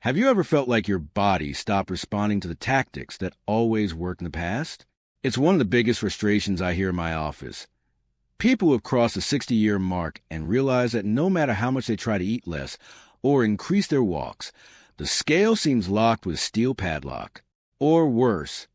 Have you ever felt like your body stopped responding to the tactics that always worked in the past? It's one of the biggest frustrations I hear in my office. People who have crossed the 60-year mark and realize that no matter how much they try to eat less or increase their walks, the scale seems locked with a steel padlock. Or worse,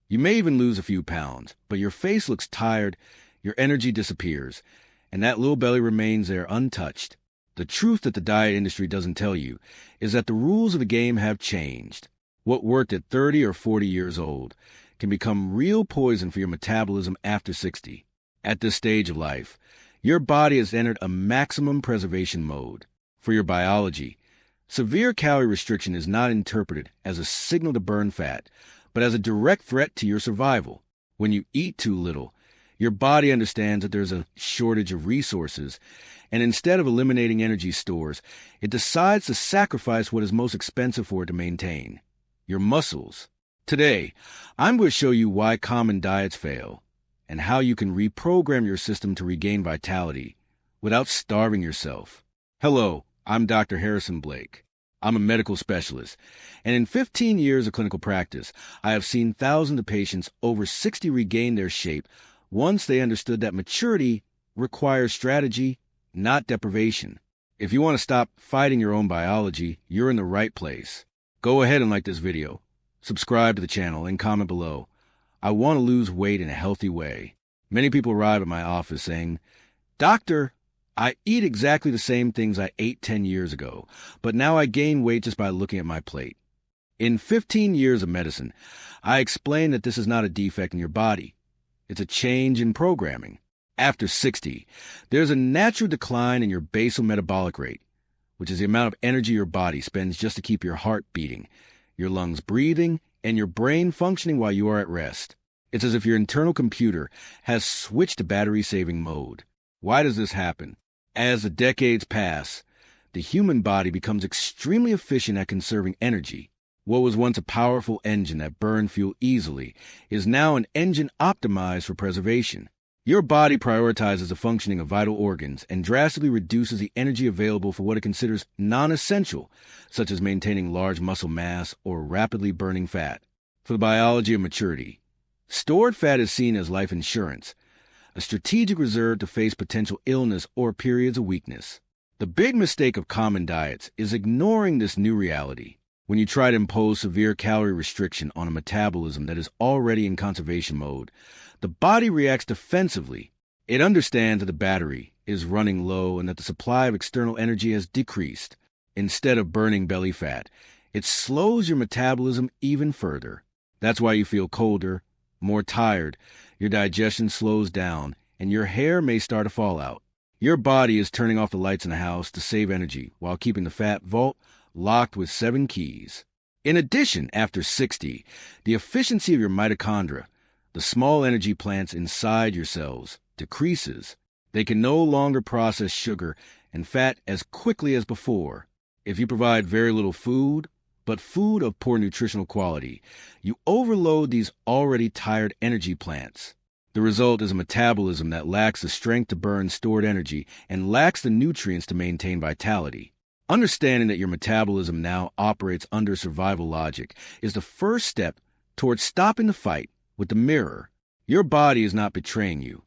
you may even lose a few pounds, but your face looks tired, your energy disappears, and that little belly remains there untouched. The truth that the diet industry doesn't tell you is that the rules of the game have changed. What worked at 30 or 40 years old can become real poison for your metabolism after 60. At this stage of life, your body has entered a maximum preservation mode. For your biology, severe calorie restriction is not interpreted as a signal to burn fat, but as a direct threat to your survival. When you eat too little, your body understands that there's a shortage of resources, and instead of eliminating energy stores, it decides to sacrifice what is most expensive for it to maintain: your muscles. Today, I'm going to show you why common diets fail, and how you can reprogram your system to regain vitality without starving yourself. Hello, I'm Dr. Harrison Blake. I'm a medical specialist, and in 15 years of clinical practice, I have seen thousands of patients over 60 regain their shape once they understood that maturity requires strategy, not deprivation. If you want to stop fighting your own biology, you're in the right place. Go ahead and like this video, subscribe to the channel, and comment below. I want to lose weight in a healthy way. Many people arrive at my office saying, "Doctor, I eat exactly the same things I ate 10 years ago, but now I gain weight just by looking at my plate." In 15 years of medicine, I explain that this is not a defect in your body. It's a change in programming. After 60, there's a natural decline in your basal metabolic rate, which is the amount of energy your body spends just to keep your heart beating, your lungs breathing, and your brain functioning while you are at rest. It's as if your internal computer has switched to battery-saving mode. Why does this happen? As the decades pass, the human body becomes extremely efficient at conserving energy. What was once a powerful engine that burned fuel easily is now an engine optimized for preservation. Your body prioritizes the functioning of vital organs and drastically reduces the energy available for what it considers non-essential, such as maintaining large muscle mass or rapidly burning fat. For the biology of maturity, stored fat is seen as life insurance, a strategic reserve to face potential illness or periods of weakness. The big mistake of common diets is ignoring this new reality. When you try to impose severe calorie restriction on a metabolism that is already in conservation mode, the body reacts defensively. It understands that the battery is running low and that the supply of external energy has decreased. Instead of burning belly fat, it slows your metabolism even further. That's why you feel colder, more tired, your digestion slows down, and your hair may start to fall out. Your body is turning off the lights in the house to save energy while keeping the fat vault locked with 7 keys. In addition, after 60, the efficiency of your mitochondria, the small energy plants inside your cells, decreases. They can no longer process sugar and fat as quickly as before. If you provide very little food, but food of poor nutritional quality, you overload these already tired energy plants. The result is a metabolism that lacks the strength to burn stored energy and lacks the nutrients to maintain vitality. Understanding that your metabolism now operates under survival logic is the first step towards stopping the fight with the mirror. Your body is not betraying you.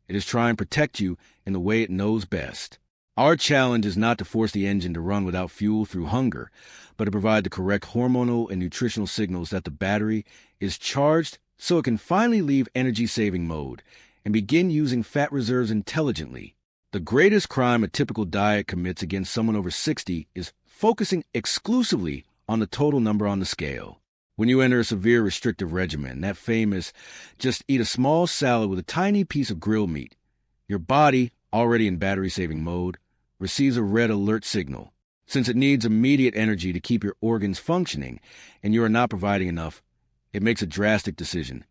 It is trying to protect you in the way it knows best. Our challenge is not to force the engine to run without fuel through hunger, but to provide the correct hormonal and nutritional signals that the battery is charged so it can finally leave energy-saving mode and begin using fat reserves intelligently. The greatest crime a typical diet commits against someone over 60 is focusing exclusively on the total number on the scale. When you enter a severe restrictive regimen, that famous just eat a small salad with a tiny piece of grilled meat, your body, already in battery-saving mode, receives a red alert signal. Since it needs immediate energy to keep your organs functioning and you are not providing enough, it makes a drastic decision.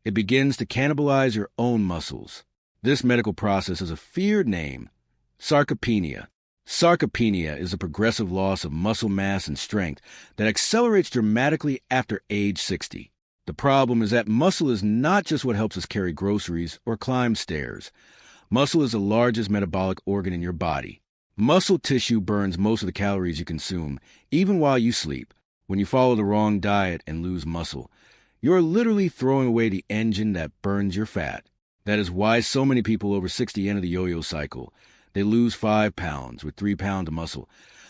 It begins to cannibalize your own muscles. This medical process has a feared name: sarcopenia. Sarcopenia is a progressive loss of muscle mass and strength that accelerates dramatically after age 60. The problem is that muscle is not just what helps us carry groceries or climb stairs. Muscle is the largest metabolic organ in your body. Muscle tissue burns most of the calories you consume, even while you sleep. When you follow the wrong diet and lose muscle, you're literally throwing away the engine that burns your fat. That is why so many people over 60 enter the yo-yo cycle. They lose 5 pounds with 3 pounds of muscle.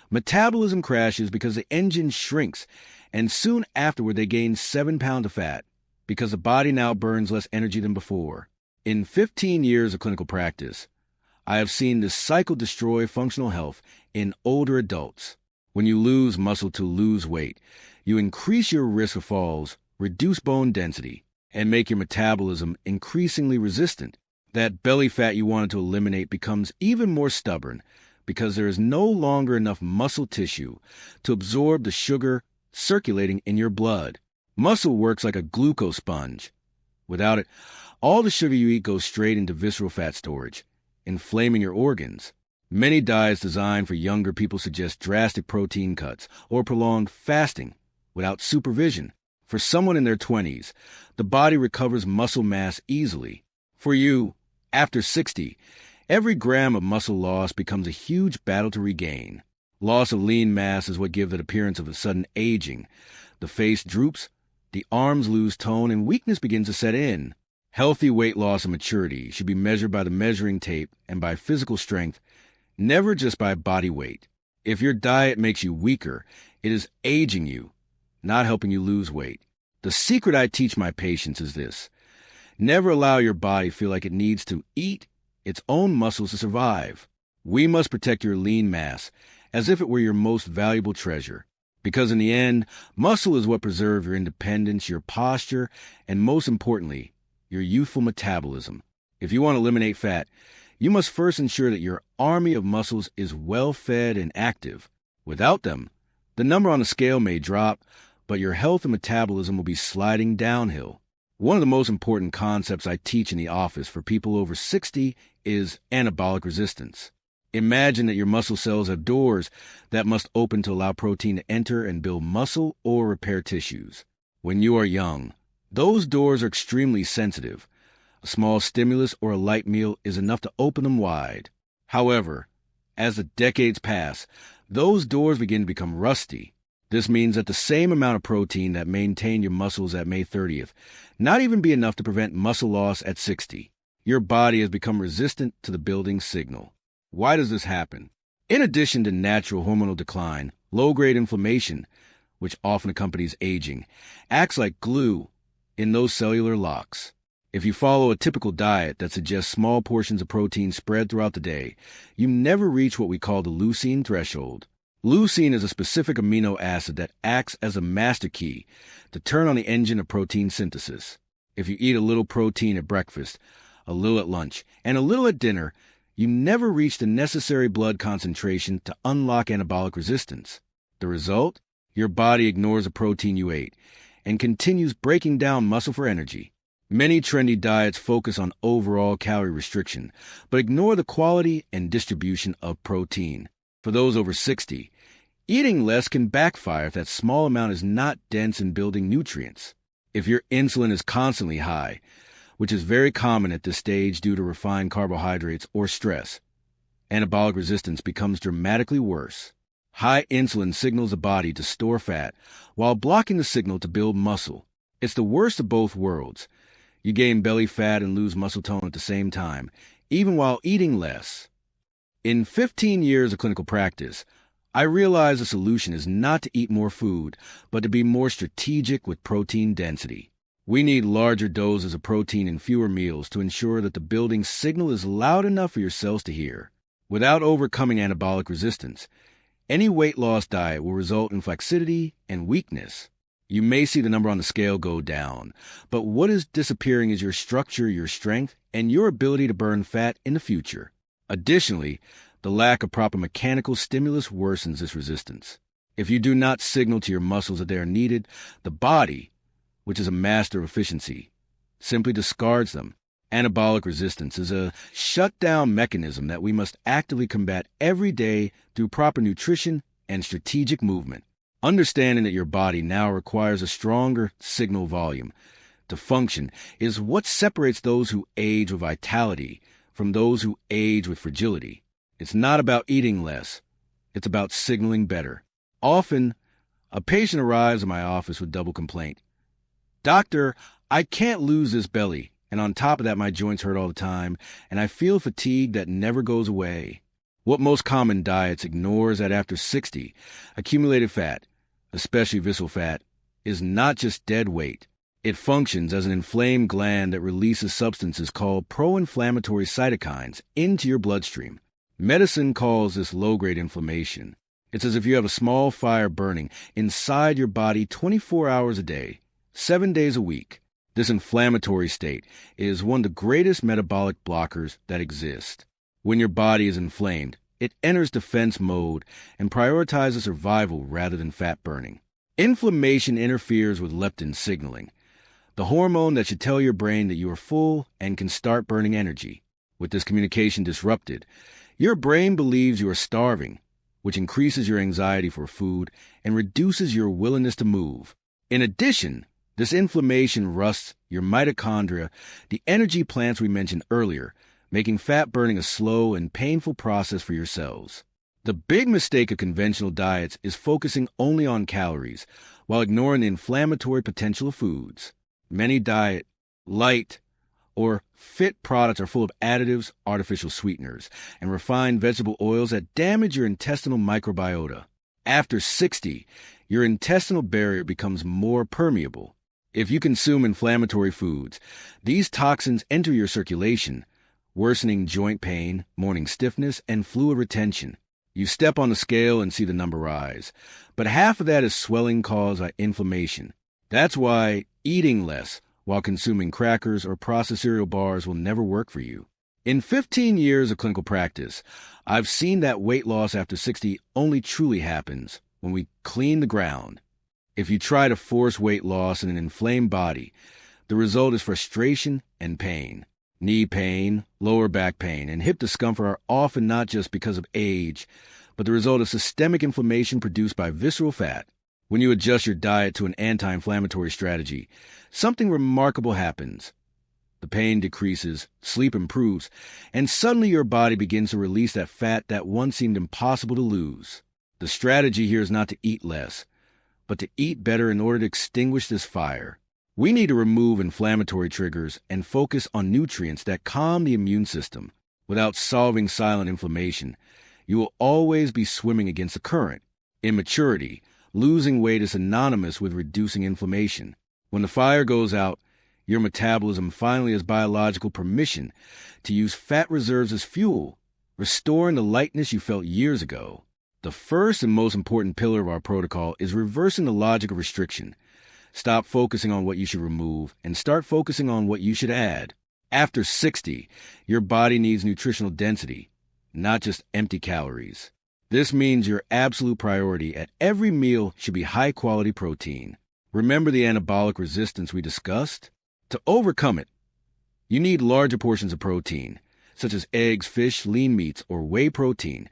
Metabolism crashes because the engine shrinks, and soon afterward they gain 7 pounds of fat because the body now burns less energy than before. In 15 years of clinical practice, I have seen this cycle destroy functional health in older adults. When you lose muscle to lose weight, you increase your risk of falls, reduce bone density, and make your metabolism increasingly resistant. That belly fat you wanted to eliminate becomes even more stubborn because there is no longer enough muscle tissue to absorb the sugar circulating in your blood. Muscle works like a glucose sponge. Without it, all the sugar you eat goes straight into visceral fat storage, inflaming your organs. Many diets designed for younger people suggest drastic protein cuts or prolonged fasting without supervision. For someone in their 20s, the body recovers muscle mass easily. For you, after 60, every gram of muscle loss becomes a huge battle to regain. Loss of lean mass is what gives it appearance of a sudden aging. The face droops, the arms lose tone, and weakness begins to set in. Healthy weight loss and maturity should be measured by the measuring tape and by physical strength, never just by body weight. If your diet makes you weaker, it is aging you, not helping you lose weight. The secret I teach my patients is this: never allow your body feel like it needs to eat its own muscles to survive. We must protect your lean mass as if it were your most valuable treasure, because in the end, muscle is what preserves your independence, your posture, and most importantly, your youthful metabolism. If you want to eliminate fat, you must first ensure that your army of muscles is well fed and active. Without them, the number on the scale may drop, but your health and metabolism will be sliding downhill. One of the most important concepts I teach in the office for people over 60 is anabolic resistance. Imagine that your muscle cells have doors that must open to allow protein to enter and build muscle or repair tissues. When you are young, those doors are extremely sensitive. A small stimulus or a light meal is enough to open them wide. However, as the decades pass, those doors begin to become rusty. This means that the same amount of protein that maintained your muscles at May 30th not even be enough to prevent muscle loss at 60. Your body has become resistant to the building signal. Why does this happen? In addition to natural hormonal decline, low-grade inflammation, which often accompanies aging, acts like glue in those cellular locks. If you follow a typical diet that suggests small portions of protein spread throughout the day, you never reach what we call the leucine threshold. Leucine is a specific amino acid that acts as a master key to turn on the engine of protein synthesis. If you eat a little protein at breakfast, a little at lunch, and a little at dinner, you never reach the necessary blood concentration to unlock anabolic resistance. The result? Your body ignores the protein you ate and continues breaking down muscle for energy. Many trendy diets focus on overall calorie restriction, but ignore the quality and distribution of protein. For those over 60, eating less can backfire if that small amount is not dense in building nutrients. If your insulin is constantly high, which is very common at this stage due to refined carbohydrates or stress, anabolic resistance becomes dramatically worse. High insulin signals the body to store fat while blocking the signal to build muscle. It's the worst of both worlds. You gain belly fat and lose muscle tone at the same time, even while eating less. In 15 years of clinical practice, I realized the solution is not to eat more food, but to be more strategic with protein density. We need larger doses of protein in fewer meals to ensure that the building signal is loud enough for your cells to hear. Without overcoming anabolic resistance, any weight loss diet will result in flaccidity and weakness. You may see the number on the scale go down, but what is disappearing is your structure, your strength, and your ability to burn fat in the future. Additionally, the lack of proper mechanical stimulus worsens this resistance. If you do not signal to your muscles that they are needed, the body, which is a master of efficiency, simply discards them. Anabolic resistance is a shutdown mechanism that we must actively combat every day through proper nutrition and strategic movement. Understanding that your body now requires a stronger signal volume to function is what separates those who age with vitality from those who age with fragility. It's not about eating less. It's about signaling better. Often, a patient arrives in my office with double complaint. Doctor, I can't lose this belly, and on top of that, my joints hurt all the time, and I feel fatigue that never goes away. What most common diets ignores that after 60, accumulated fat, especially visceral fat, is not just dead weight. It functions as an inflamed gland that releases substances called pro-inflammatory cytokines into your bloodstream. Medicine calls this low-grade inflammation. It's as if you have a small fire burning inside your body 24 hours a day, 7 days a week. This inflammatory state is one of the greatest metabolic blockers that exist. When your body is inflamed, it enters defense mode and prioritizes survival rather than fat burning. Inflammation interferes with leptin signaling, the hormone that should tell your brain that you are full and can start burning energy. With this communication disrupted, your brain believes you are starving, which increases your anxiety for food and reduces your willingness to move. In addition, this inflammation rusts your mitochondria, the energy plants we mentioned earlier, making fat burning a slow and painful process for your cells. The big mistake of conventional diets is focusing only on calories while ignoring the inflammatory potential of foods. Many diet, light, or fit products are full of additives, artificial sweeteners, and refined vegetable oils that damage your intestinal microbiota. After 60, your intestinal barrier becomes more permeable. If you consume inflammatory foods, these toxins enter your circulation, worsening joint pain, morning stiffness, and fluid retention. You step on the scale and see the number rise, but half of that is swelling caused by inflammation. That's why eating less while consuming crackers or processed cereal bars will never work for you. In 15 years of clinical practice, I've seen that weight loss after 60 only truly happens when we clean the ground. If you try to force weight loss in an inflamed body, the result is frustration and pain. Knee pain, lower back pain, and hip discomfort are often not just because of age, but the result of systemic inflammation produced by visceral fat. When you adjust your diet to an anti-inflammatory strategy, something remarkable happens. The pain decreases, sleep improves, and suddenly your body begins to release that fat that once seemed impossible to lose. The strategy here is not to eat less, but to eat better in order to extinguish this fire. We need to remove inflammatory triggers and focus on nutrients that calm the immune system. Without solving silent inflammation, you will always be swimming against the current. In maturity, losing weight is synonymous with reducing inflammation. When the fire goes out, your metabolism finally has biological permission to use fat reserves as fuel, restoring the lightness you felt years ago. The first and most important pillar of our protocol is reversing the logic of restriction. Stop focusing on what you should remove and start focusing on what you should add. After 60, your body needs nutritional density, not just empty calories. This means your absolute priority at every meal should be high-quality protein. Remember the anabolic resistance we discussed? To overcome it, you need larger portions of protein, such as eggs, fish, lean meats, or whey protein,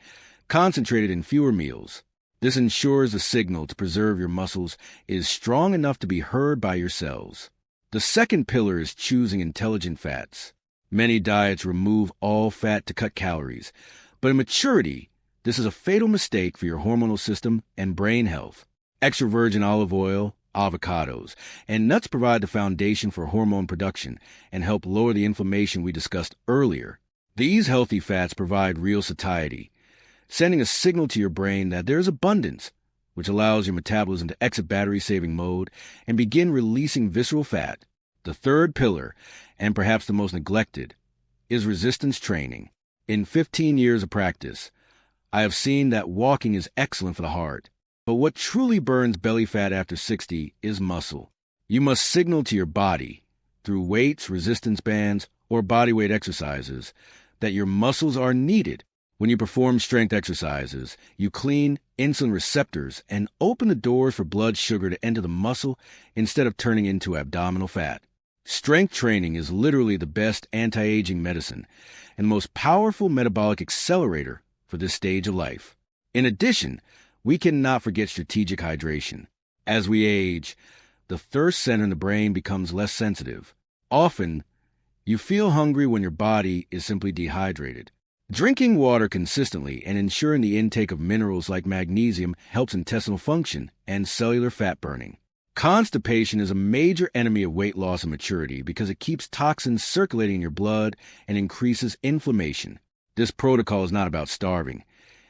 concentrated in fewer meals. This ensures the signal to preserve your muscles is strong enough to be heard by your cells. The second pillar is choosing intelligent fats. Many diets remove all fat to cut calories, but in maturity, this is a fatal mistake for your hormonal system and brain health. Extra virgin olive oil, avocados, and nuts provide the foundation for hormone production and help lower the inflammation we discussed earlier. These healthy fats provide real satiety, sending a signal to your brain that there is abundance, which allows your metabolism to exit battery-saving mode and begin releasing visceral fat. The third pillar, and perhaps the most neglected, is resistance training. In 15 years of practice, I have seen that walking is excellent for the heart, but what truly burns belly fat after 60 is muscle. You must signal to your body, through weights, resistance bands, or bodyweight exercises, that your muscles are needed. When you perform strength exercises, you clean insulin receptors and open the doors for blood sugar to enter the muscle instead of turning into abdominal fat. Strength training is literally the best anti-aging medicine and the most powerful metabolic accelerator for this stage of life. In addition, we cannot forget strategic hydration. As we age, the thirst center in the brain becomes less sensitive. Often, you feel hungry when your body is simply dehydrated. Drinking water consistently and ensuring the intake of minerals like magnesium helps intestinal function and cellular fat burning. Constipation is a major enemy of weight loss and maturity because it keeps toxins circulating in your blood and increases inflammation. This protocol is not about starving.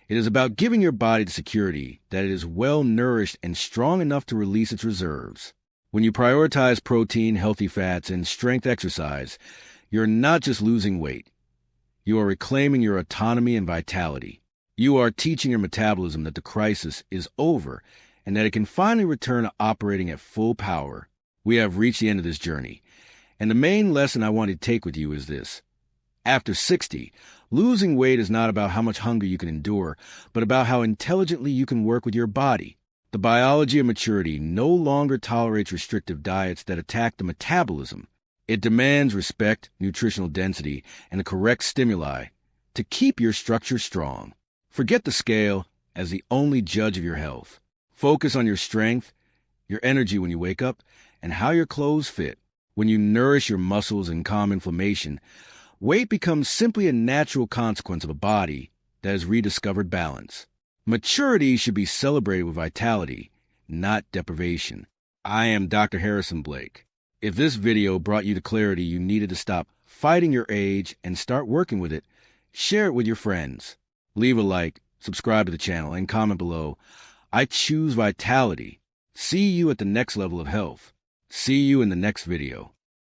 It is about giving your body the security that it is well nourished and strong enough to release its reserves. When you prioritize protein, healthy fats, and strength exercise, you're not just losing weight. You are reclaiming your autonomy and vitality. You are teaching your metabolism that the crisis is over and that it can finally return to operating at full power. We have reached the end of this journey, and the main lesson I want to take with you is this. After 60, losing weight is not about how much hunger you can endure, but about how intelligently you can work with your body. The biology of maturity no longer tolerates restrictive diets that attack the metabolism. It demands respect, nutritional density, and the correct stimuli to keep your structure strong. Forget the scale as the only judge of your health. Focus on your strength, your energy when you wake up, and how your clothes fit. When you nourish your muscles and calm inflammation, weight becomes simply a natural consequence of a body that has rediscovered balance. Maturity should be celebrated with vitality, not deprivation. I am Dr. Harrison Blake. If this video brought you the clarity you needed to stop fighting your age and start working with it, share it with your friends. Leave a like, subscribe to the channel, and comment below. I choose vitality. See you at the next level of health. See you in the next video.